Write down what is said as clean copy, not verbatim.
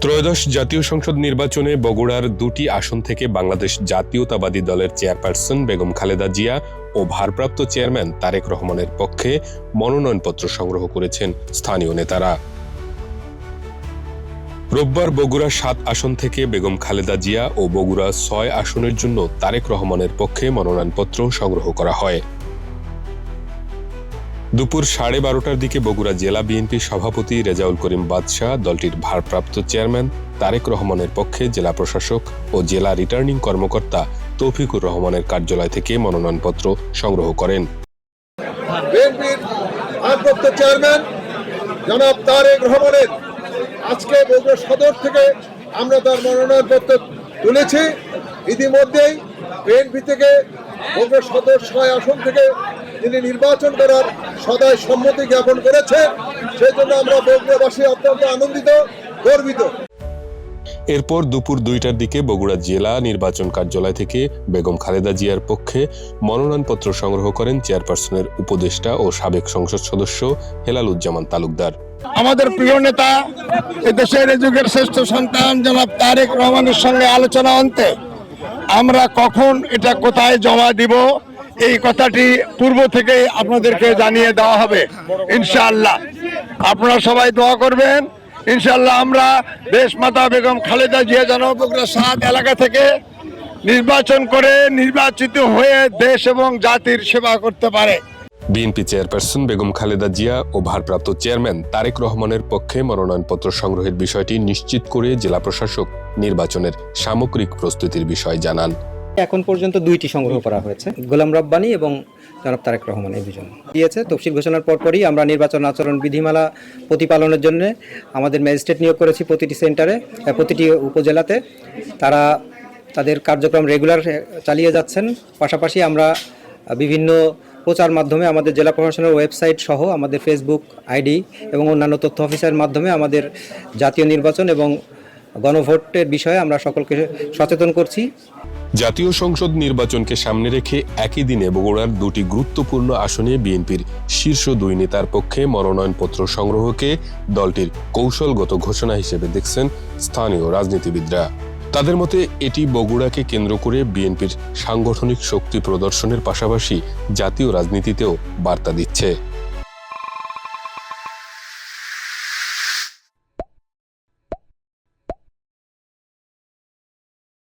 ত্রয়োদশ জাতীয় সংসদ নির্বাচনে বগুড়ার দুটি আসন থেকে বাংলাদেশ জাতীয়তাবাদী দলের চেয়ারপারসন বেগম খালেদা জিয়া ও ভারপ্রাপ্ত চেয়ারম্যান তারেক রহমানের পক্ষে মনোনয়নপত্র সংগ্রহ করেছেন স্থানীয় নেতারা। রোববার বগুড়া ৭ আসন থেকে বেগম খালেদা জিয়া ও বগুড়া ৬ আসনের জন্য তারেক রহমানের পক্ষে মনোনয়নপত্র সংগ্রহ করা হয়। দুপুর 12:30টার দিকে বগুড়া জেলা বিএনপি সভাপতি রেজাউল করিম বাদশাহ দলটির ভারপ্রাপ্ত চেয়ারম্যান তারেক রহমানের পক্ষে জেলা প্রশাসক ও জেলা রিটার্নিং কর্মকর্তা তৌফিকুর রহমানের কার্যালয় থেকে মনোনয়নপত্র সংগ্রহ করেন। বিএনপির ভারপ্রাপ্ত চেয়ারম্যান জনাব তারেক রহমানের আজকে বগুড়া সদর থেকে আমরা তার মনোনয়নপত্র তুলেছি। ইতিমধ্যেই বিএনপি থেকে বগুড়া সদর ৬ আসন থেকে তিনি নির্বাচন করার সদায় সম্মতি জ্ঞাপন করেছেন। সেই জন্য আমরা বগুড়াবাসী অত্যন্ত আনন্দিত, গর্বিত। এরপর দুপুর 2টার দিকে বগুড়া জেলা নির্বাচন কার্যালয় থেকে বেগম খালেদা জিয়ার পক্ষে মনোনয়নপত্র সংগ্রহ করেন চেয়ারপারসনের উপদেষ্টা ও সাবেক সংসদ সদস্য হেলালুজ্জামান তালুকদার। আমাদের প্রিয় নেতা, এদেশের যুগের শ্রেষ্ঠ সন্তান জনাব তারেক রহমানের সঙ্গে আলোচনা অন্তে আমরা কখন এটা কোথায় জমা দিব এই কথাটি পূর্ব থেকেই আপনাদেরকে জানিয়ে দেওয়া হবে ইনশাআল্লাহ। আপনারা সবাই দোয়া করবেন। ইনশাআল্লাহ আমরা দেশমাতা বেগম খালেদা জিয়া যেন বগুড়া ৭ এলাকা থেকে নির্বাচন করে নির্বাচিত হয়ে দেশ এবং জাতির সেবা করতে পারে। বিএনপি চেয়ারপারসন বেগম খালেদা জিয়া ও ভারপ্রাপ্ত চেয়ারম্যান তারেক রহমানের পক্ষে মনোনয়নপত্র সংগ্রহের বিষয়টি নিশ্চিত করে জেলা প্রশাসক নির্বাচনের সামগ্রিক প্রস্তুতির বিষয় জানান। এখন পর্যন্ত 2টি সংগ্রহ করা হয়েছে, গোলাম রব্বানী এবং জনাব তারেক রহমান এই দুজন দিয়েছে। তফসিল ঘোষণার পরপরই আমরা নির্বাচন আচরণ বিধিমালা প্রতিপালনের জন্য আমাদের ম্যাজিস্ট্রেট নিয়োগ করেছি প্রতিটি সেন্টারে, প্রতিটি উপজেলাতে। তারা তাদের কার্যক্রম রেগুলার চালিয়ে যাচ্ছেন। পাশাপাশি আমরা বিভিন্ন প্রচার মাধ্যমে আমাদের জেলা প্রশাসনের ওয়েবসাইট সহ আমাদের ফেসবুক আইডি এবং অন্যান্য তথ্য অফিসের মাধ্যমে আমাদের জাতীয় নির্বাচন এবং গণভোটের বিষয়ে আমরা সকলকে সচেতন করছি। জাতীয় সংসদ নির্বাচনকে সামনে রেখে একই দিনে বগুড়ার দুটি গুরুত্বপূর্ণ আসনে বিএনপির শীর্ষ 2 নেতার পক্ষে মনোনয়নপত্র সংগ্রহকে দলটির কৌশলগত ঘোষণা হিসেবে দেখছেন স্থানীয় রাজনীতিবিদরা। তাদের মতে এটি বগুড়াকে কেন্দ্র করে বিএনপির সাংগঠনিক শক্তি প্রদর্শনের পাশাপাশি জাতীয় রাজনীতিতেও বার্তা দিচ্ছে।